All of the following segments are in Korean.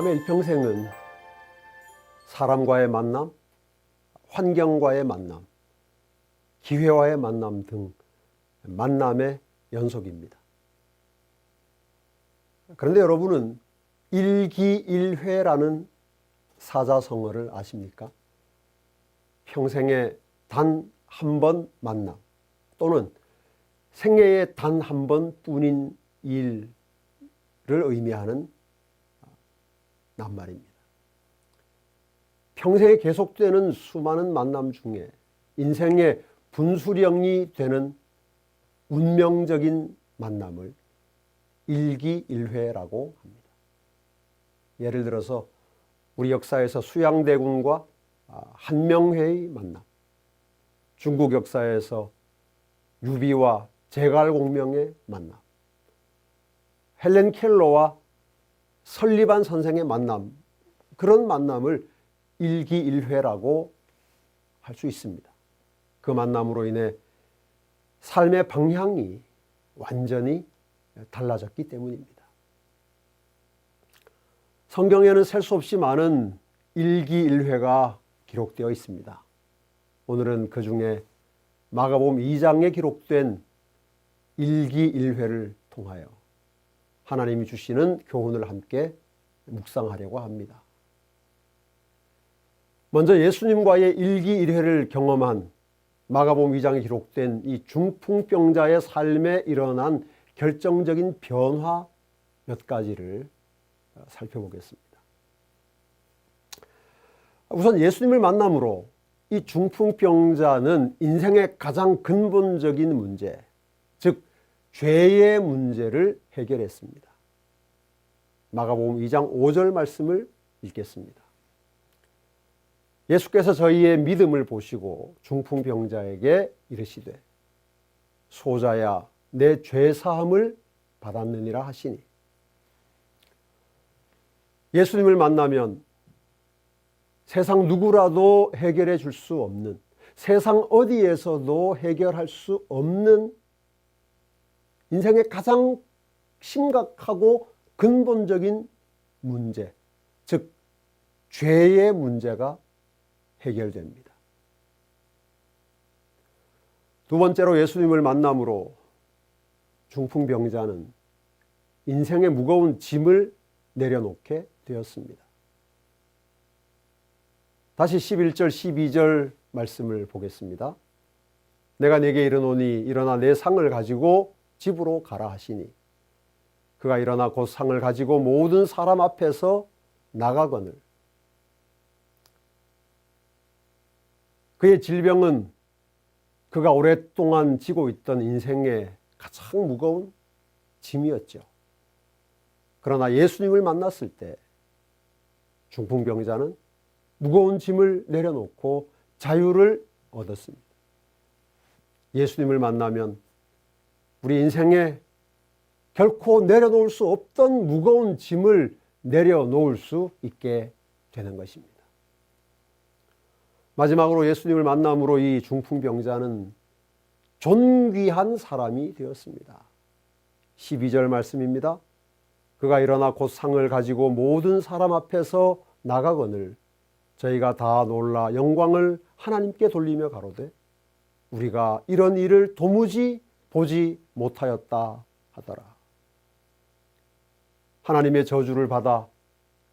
사람의 일평생은 사람과의 만남, 환경과의 만남, 기회와의 만남 등 만남의 연속입니다. 그런데 여러분은 일기일회라는 사자성어를 아십니까? 평생에 단 한 번 만남 또는 생애에 단 한 번뿐인 일을 의미하는 낱말입니다. 평생에 계속되는 수많은 만남 중에 인생의 분수령이 되는 운명적인 만남을 일기일회라고 합니다. 예를 들어서 우리 역사에서 수양대군과 한명회의 만남, 중국 역사에서 유비와 제갈공명의 만남, 헬렌 켈러와 설리반 선생의 만남, 그런 만남을 일기일회라고 할 수 있습니다. 그 만남으로 인해 삶의 방향이 완전히 달라졌기 때문입니다. 성경에는 셀 수 없이 많은 일기일회가 기록되어 있습니다. 오늘은 그 중에 마가복음 2장에 기록된 일기일회를 통하여 하나님이 주시는 교훈을 함께 묵상하려고 합니다. 먼저 예수님과의 일기일회를 경험한 마가복음 2장에 기록된 이 중풍병자의 삶에 일어난 결정적인 변화 몇 가지를 살펴보겠습니다. 우선 예수님을 만남으로 이 중풍병자는 인생의 가장 근본적인 문제, 즉 죄의 문제를 해결했습니다. 마가복음 2장 5절 말씀을 읽겠습니다. 예수께서 저희의 믿음을 보시고 중풍병자에게 이르시되 소자야 내 죄사함을 받았느니라 하시니, 예수님을 만나면 세상 누구라도 해결해 줄 수 없는, 세상 어디에서도 해결할 수 없는 인생의 가장 심각하고 근본적인 문제, 즉 죄의 문제가 해결됩니다. 두 번째로 예수님을 만남으로 중풍병자는 인생의 무거운 짐을 내려놓게 되었습니다. 다시 11절 12절 말씀을 보겠습니다. 내가 네게 이르노니 일어나 내 상을 가지고 집으로 가라 하시니 그가 일어나 곧 상을 가지고 모든 사람 앞에서 나가거늘 그의 질병은 그가 오랫동안 지고 있던 인생의 가장 무거운 짐이었죠. 그러나 예수님을 만났을 때 중풍병자는 무거운 짐을 내려놓고 자유를 얻었습니다. 예수님을 만나면 우리 인생에 결코 내려놓을 수 없던 무거운 짐을 내려놓을 수 있게 되는 것입니다. 마지막으로 예수님을 만남으로 이 중풍병자는 존귀한 사람이 되었습니다. 12절 말씀입니다. 그가 일어나 곧 상을 가지고 모든 사람 앞에서 나가거늘 저희가 다 놀라 영광을 하나님께 돌리며 가로되 우리가 이런 일을 도무지 보지 못하였다 하더라. 하나님의 저주를 받아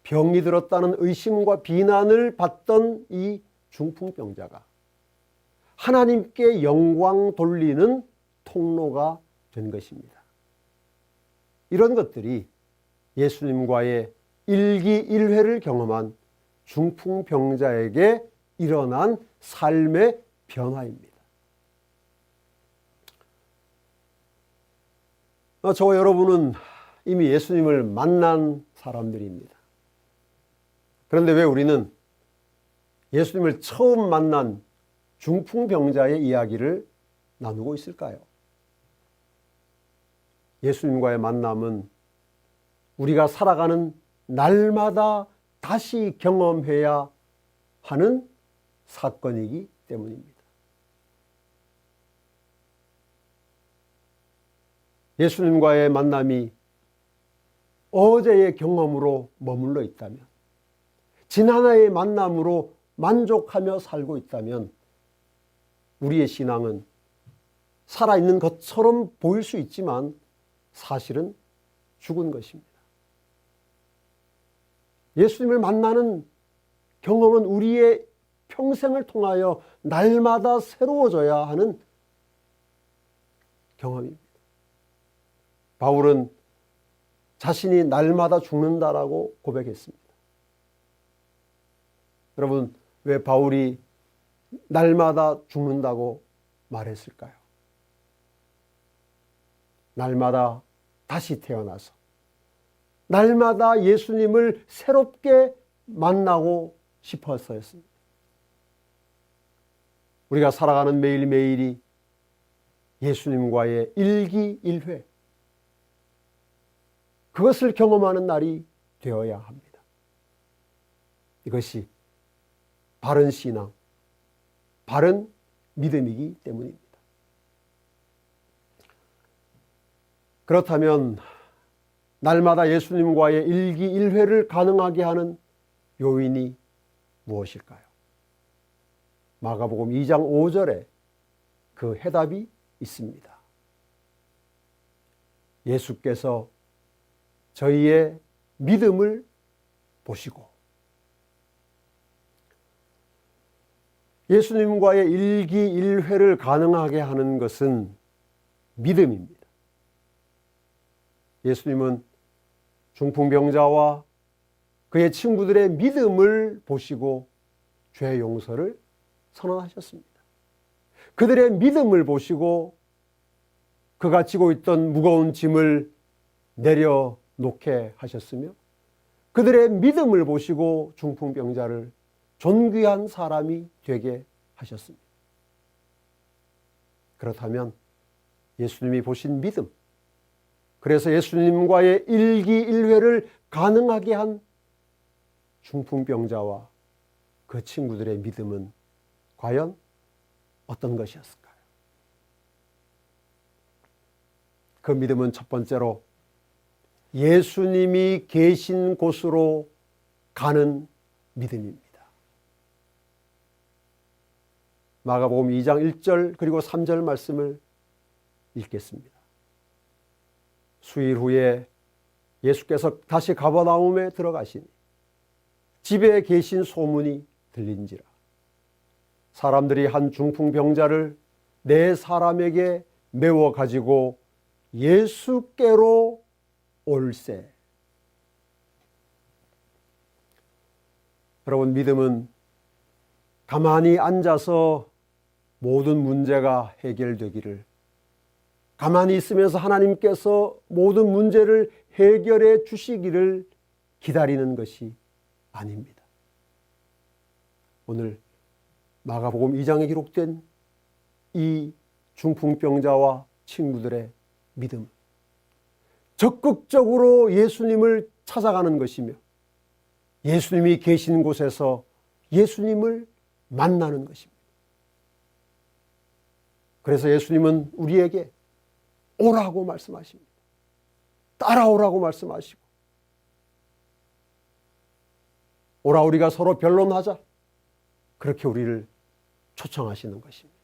병이 들었다는 의심과 비난을 받던 이 중풍병자가 하나님께 영광 돌리는 통로가 된 것입니다. 이런 것들이 예수님과의 일기일회를 경험한 중풍병자에게 일어난 삶의 변화입니다. 저와 여러분은 이미 예수님을 만난 사람들입니다. 그런데 왜 우리는 예수님을 처음 만난 중풍병자의 이야기를 나누고 있을까요? 예수님과의 만남은 우리가 살아가는 날마다 다시 경험해야 하는 사건이기 때문입니다. 예수님과의 만남이 어제의 경험으로 머물러 있다면, 지난해의 만남으로 만족하며 살고 있다면 우리의 신앙은 살아있는 것처럼 보일 수 있지만 사실은 죽은 것입니다. 예수님을 만나는 경험은 우리의 평생을 통하여 날마다 새로워져야 하는 경험입니다. 바울은 자신이 날마다 죽는다라고 고백했습니다. 여러분, 왜 바울이 날마다 죽는다고 말했을까요? 날마다 다시 태어나서 날마다 예수님을 새롭게 만나고 싶어서였습니다. 우리가 살아가는 매일매일이 예수님과의 일기일회, 그것을 경험하는 날이 되어야 합니다. 이것이 바른 신앙, 바른 믿음이기 때문입니다. 그렇다면 날마다 예수님과의 일기일회를 가능하게 하는 요인이 무엇일까요? 마가복음 2장 5절에 그 해답이 있습니다. 예수께서 저희의 믿음을 보시고, 예수님과의 일기일회를 가능하게 하는 것은 믿음입니다. 예수님은 중풍병자와 그의 친구들의 믿음을 보시고 죄 용서를 선언하셨습니다. 그들의 믿음을 보시고 그가 지고 있던 무거운 짐을 내려놓게 하셨으며, 그들의 믿음을 보시고 중풍병자를 존귀한 사람이 되게 하셨습니다. 그렇다면 예수님이 보신 믿음, 그래서 예수님과의 일기일회를 가능하게 한 중풍병자와 그 친구들의 믿음은 과연 어떤 것이었을까요? 그 믿음은 첫 번째로 예수님이 계신 곳으로 가는 믿음입니다. 마가복음 2장 1절 그리고 3절 말씀을 읽겠습니다. 수일 후에 예수께서 다시 가버나움에 들어가시니 집에 계신 소문이 들린지라. 사람들이 한 중풍병자를 네 사람에게 메워 가지고 예수께로 올세. 여러분, 믿음은 가만히 앉아서 모든 문제가 해결되기를, 가만히 있으면서 하나님께서 모든 문제를 해결해 주시기를 기다리는 것이 아닙니다. 오늘 마가복음 2장에 기록된 이 중풍병자와 친구들의 믿음, 적극적으로 예수님을 찾아가는 것이며 예수님이 계신 곳에서 예수님을 만나는 것입니다. 그래서 예수님은 우리에게 오라고 말씀하십니다. 따라오라고 말씀하시고, 오라 우리가 서로 변론하자, 그렇게 우리를 초청하시는 것입니다.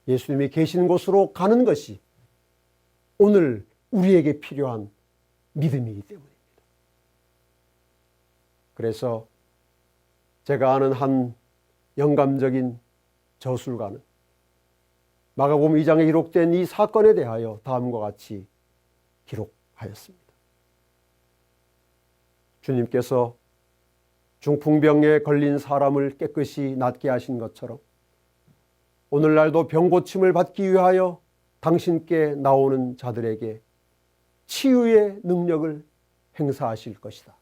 예수님이 계신 곳으로 가는 것이 오늘 우리에게 필요한 믿음이기 때문입니다. 그래서 제가 아는 한 영감적인 저술가는 마가복음 2장에 기록된 이 사건에 대하여 다음과 같이 기록하였습니다. 주님께서 중풍병에 걸린 사람을 깨끗이 낫게 하신 것처럼 오늘날도 병고침을 받기 위하여 당신께 나오는 자들에게 치유의 능력을 행사하실 것이다.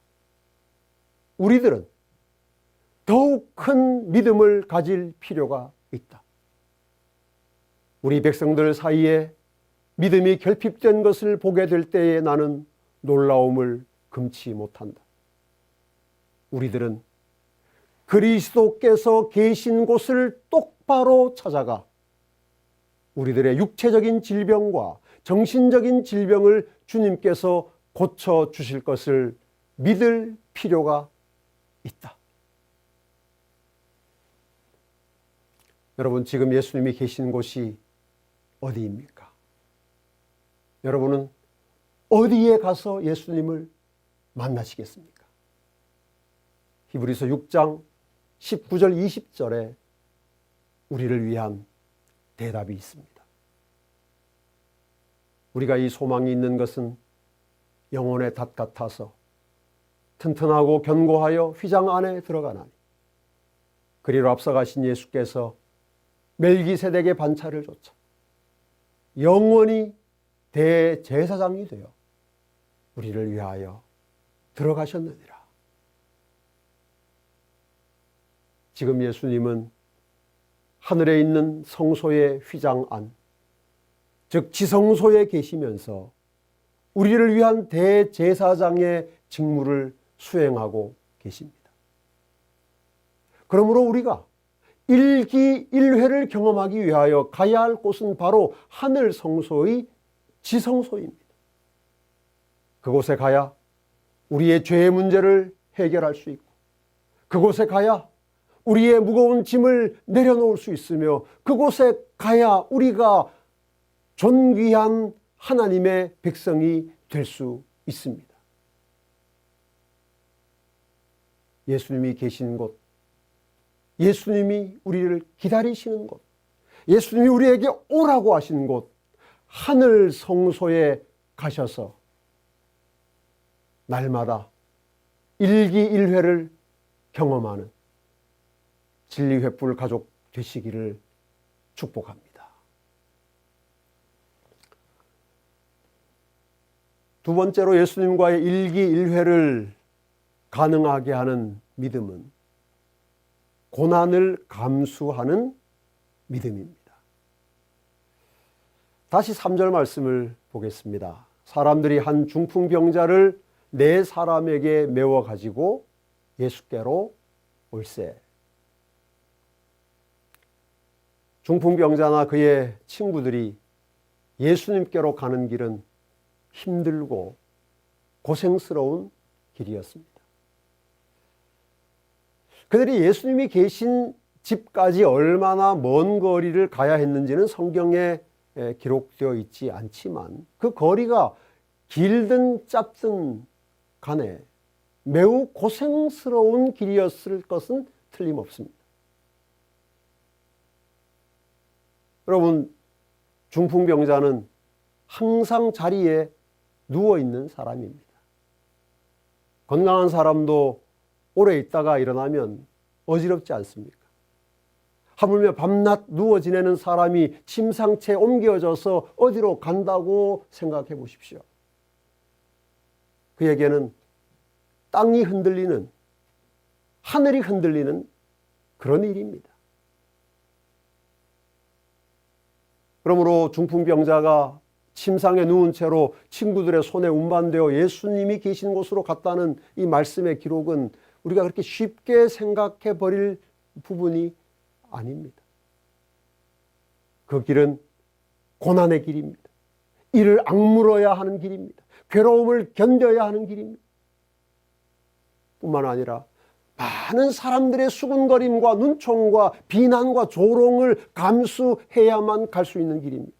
우리들은 더욱 큰 믿음을 가질 필요가 있다. 우리 백성들 사이에 믿음이 결핍된 것을 보게 될 때에 나는 놀라움을 금치 못한다. 우리들은 그리스도께서 계신 곳을 똑바로 찾아가 우리들의 육체적인 질병과 정신적인 질병을 주님께서 고쳐 주실 것을 믿을 필요가 있다. 여러분, 지금 예수님이 계신 곳이 어디입니까? 여러분은 어디에 가서 예수님을 만나시겠습니까? 히브리서 6장 19절 20절에 우리를 위한 대답이 있습니다. 우리가 이 소망이 있는 것은 영혼의 닷 같아서 튼튼하고 견고하여 휘장 안에 들어가나니 그리로 앞서가신 예수께서 멜기세덱의 반차를 좇아 영원히 대제사장이 되어 우리를 위하여 들어가셨느니라. 지금 예수님은 하늘에 있는 성소의 휘장 안, 즉 지성소에 계시면서 우리를 위한 대제사장의 직무를 수행하고 계십니다. 그러므로 우리가 일기일회를 경험하기 위하여 가야 할 곳은 바로 하늘 성소의 지성소입니다. 그곳에 가야 우리의 죄의 문제를 해결할 수 있고, 그곳에 가야 우리의 무거운 짐을 내려놓을 수 있으며, 그곳에 가야 우리가 존귀한 하나님의 백성이 될 수 있습니다. 예수님이 계신 곳, 예수님이 우리를 기다리시는 곳, 예수님이 우리에게 오라고 하신 곳, 하늘 성소에 가셔서 날마다 일기일회를 경험하는 진리횃불 가족 되시기를 축복합니다. 두 번째로 예수님과의 일기일회를 가능하게 하는 믿음은 고난을 감수하는 믿음입니다. 다시 3절 말씀을 보겠습니다. 사람들이 한 중풍병자를 네 사람에게 메워 가지고 예수께로 올세. 중풍병자나 그의 친구들이 예수님께로 가는 길은 힘들고 고생스러운 길이었습니다. 그들이 예수님이 계신 집까지 얼마나 먼 거리를 가야 했는지는 성경에 기록되어 있지 않지만, 그 거리가 길든 짧든 간에 매우 고생스러운 길이었을 것은 틀림없습니다. 여러분, 중풍병자는 항상 자리에 누워있는 사람입니다. 건강한 사람도 오래 있다가 일어나면 어지럽지 않습니까? 하물며 밤낮 누워 지내는 사람이 침상채에 옮겨져서 어디로 간다고 생각해 보십시오. 그에게는 땅이 흔들리는, 하늘이 흔들리는 그런 일입니다. 그러므로 중풍병자가 침상에 누운 채로 친구들의 손에 운반되어 예수님이 계신 곳으로 갔다는 이 말씀의 기록은 우리가 그렇게 쉽게 생각해 버릴 부분이 아닙니다. 그 길은 고난의 길입니다. 이를 악물어야 하는 길입니다. 괴로움을 견뎌야 하는 길입니다. 뿐만 아니라 많은 사람들의 수군거림과 눈총과 비난과 조롱을 감수해야만 갈 수 있는 길입니다.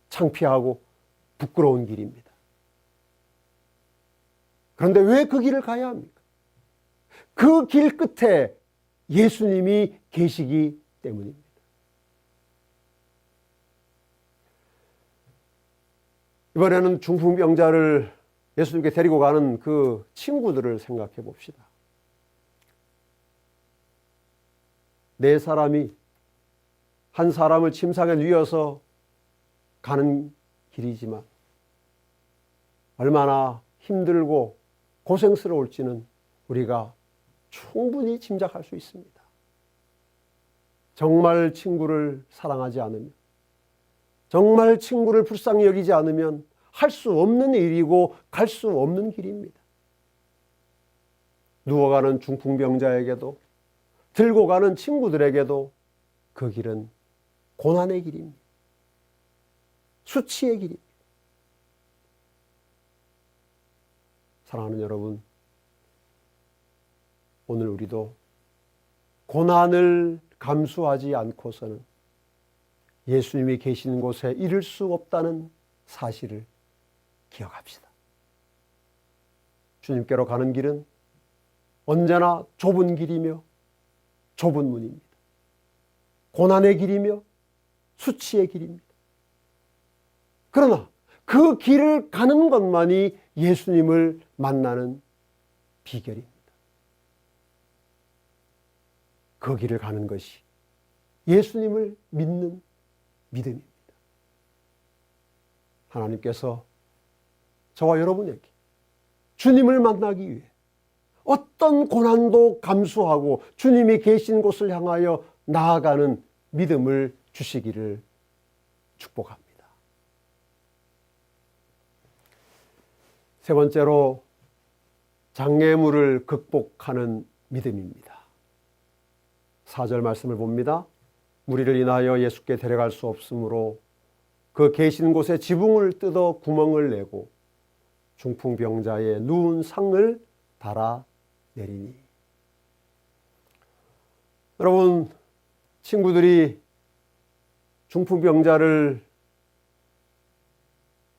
창피하고 부끄러운 길입니다. 그런데 왜 그 길을 가야 합니까? 그 길 끝에 예수님이 계시기 때문입니다. 이번에는 중풍병자를 예수님께 데리고 가는 그 친구들을 생각해 봅시다. 네 사람이 한 사람을 침상에 누워서 가는 길이지만 얼마나 힘들고 고생스러울지는 우리가 충분히 짐작할 수 있습니다. 정말 친구를 사랑하지 않으면, 정말 친구를 불쌍히 여기지 않으면 할 수 없는 일이고 갈 수 없는 길입니다. 누워가는 중풍병자에게도 들고 가는 친구들에게도 그 길은 고난의 길입니다. 수치의 길입니다. 사랑하는 여러분, 오늘 우리도 고난을 감수하지 않고서는 예수님이 계신 곳에 이를 수 없다는 사실을 기억합시다. 주님께로 가는 길은 언제나 좁은 길이며 좁은 문입니다. 고난의 길이며 수치의 길입니다. 그러나 그 길을 가는 것만이 예수님을 만나는 비결입니다. 그 길을 가는 것이 예수님을 믿는 믿음입니다. 하나님께서 저와 여러분에게 주님을 만나기 위해 어떤 고난도 감수하고 주님이 계신 곳을 향하여 나아가는 믿음을 주시기를 축복합니다. 세 번째로 장애물을 극복하는 믿음입니다. 4절 말씀을 봅니다. 무리를 인하여 예수께 데려갈 수 없으므로 그 계신 곳에 지붕을 뜯어 구멍을 내고 중풍병자의 누운 상을 달아 내리니. 여러분, 친구들이 중풍병자를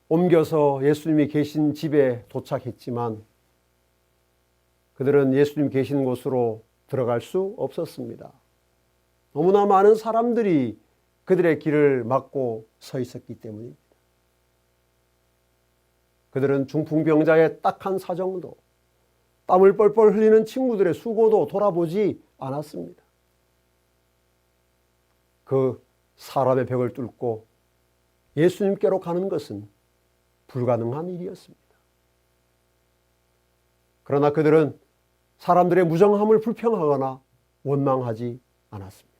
옮겨서 예수님이 계신 집에 도착했지만 그들은 예수님 계신 곳으로 들어갈 수 없었습니다. 너무나 많은 사람들이 그들의 길을 막고 서 있었기 때문입니다. 그들은 중풍병자의 딱한 사정도, 땀을 뻘뻘 흘리는 친구들의 수고도 돌아보지 않았습니다. 그 사람의 벽을 뚫고 예수님께로 가는 것은 불가능한 일이었습니다. 그러나 그들은 사람들의 무정함을 불평하거나 원망하지 않았습니다.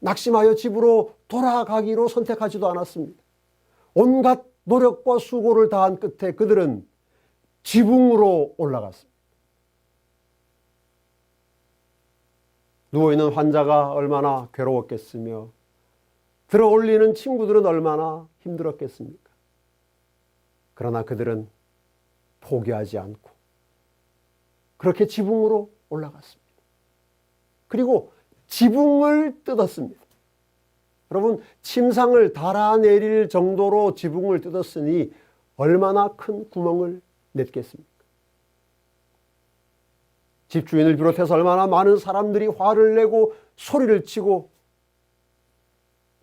낙심하여 집으로 돌아가기로 선택하지도 않았습니다. 온갖 노력과 수고를 다한 끝에 그들은 지붕으로 올라갔습니다. 누워있는 환자가 얼마나 괴로웠겠으며 들어 올리는 친구들은 얼마나 힘들었겠습니까? 그러나 그들은 포기하지 않고 그렇게 지붕으로 올라갔습니다. 그리고 지붕을 뜯었습니다. 여러분, 침상을 달아내릴 정도로 지붕을 뜯었으니 얼마나 큰 구멍을 냈겠습니까? 집주인을 비롯해서 얼마나 많은 사람들이 화를 내고 소리를 치고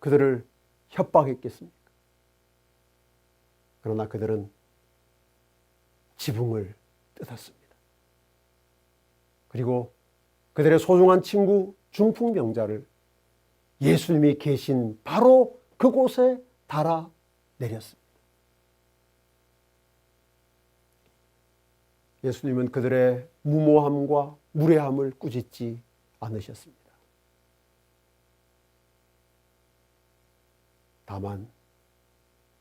그들을 협박했겠습니까? 그러나 그들은 지붕을 뜯었습니다. 그리고 그들의 소중한 친구 중풍병자를 예수님이 계신 바로 그곳에 달아 내렸습니다. 예수님은 그들의 무모함과 무례함을 꾸짖지 않으셨습니다. 다만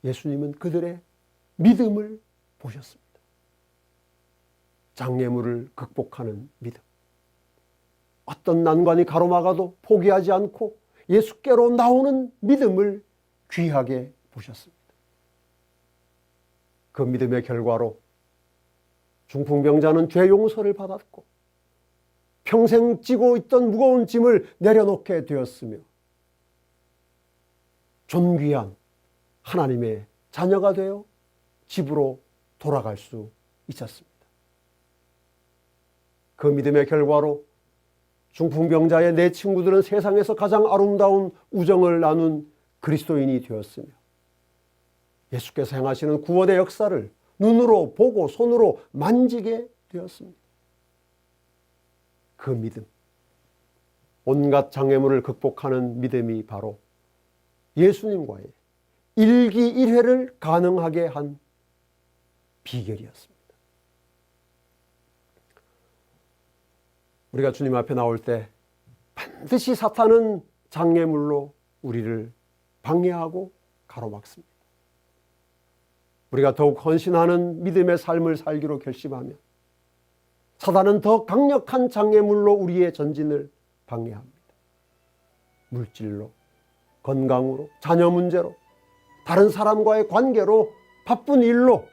예수님은 그들의 믿음을 보셨습니다. 장애물을 극복하는 믿음. 어떤 난관이 가로막아도 포기하지 않고 예수께로 나오는 믿음을 귀하게 보셨습니다. 그 믿음의 결과로 중풍병자는 죄 용서를 받았고 평생 지고 있던 무거운 짐을 내려놓게 되었으며 존귀한 하나님의 자녀가 되어 집으로 돌아갈 수 있었습니다. 그 믿음의 결과로 중풍병자의 네 친구들은 세상에서 가장 아름다운 우정을 나눈 그리스도인이 되었으며 예수께서 행하시는 구원의 역사를 눈으로 보고 손으로 만지게 되었습니다. 그 믿음, 온갖 장애물을 극복하는 믿음이 바로 예수님과의 일기일회를 가능하게 한 비결이었습니다. 우리가 주님 앞에 나올 때 반드시 사탄은 장애물로 우리를 방해하고 가로막습니다. 우리가 더욱 헌신하는 믿음의 삶을 살기로 결심하면 사단은 더 강력한 장애물로 우리의 전진을 방해합니다. 물질로, 건강으로, 자녀 문제로, 다른 사람과의 관계로, 바쁜 일로,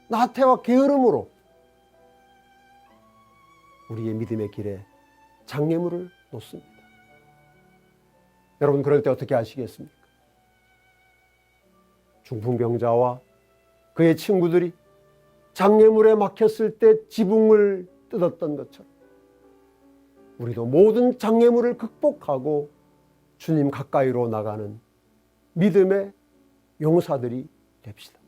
나태와 게으름으로 우리의 믿음의 길에 장애물을 놓습니다. 여러분, 그럴 때 어떻게 하시겠습니까? 중풍병자와 그의 친구들이 장애물에 막혔을 때 지붕을 뜯었던 것처럼 우리도 모든 장애물을 극복하고 주님 가까이로 나가는 믿음의 용사들이 됩시다.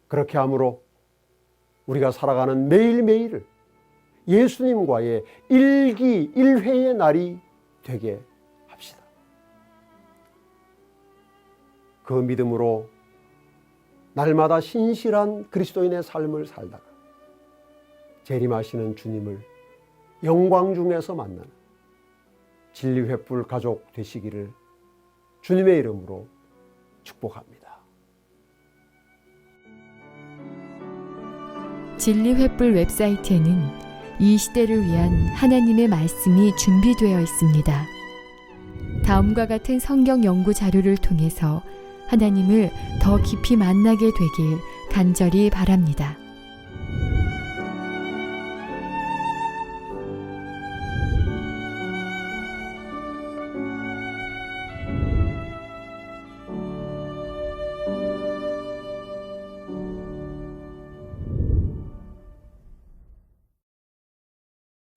그렇게 함으로 우리가 살아가는 매일매일을 예수님과의 일기일회의 날이 되게 합시다. 그 믿음으로 날마다 신실한 그리스도인의 삶을 살다가 재림하시는 주님을 영광 중에서 만나는 진리횃불 가족 되시기를 주님의 이름으로 축복합니다. 진리횃불 웹사이트에는 이 시대를 위한 하나님의 말씀이 준비되어 있습니다. 다음과 같은 성경 연구 자료를 통해서 하나님을 더 깊이 만나게 되길 간절히 바랍니다.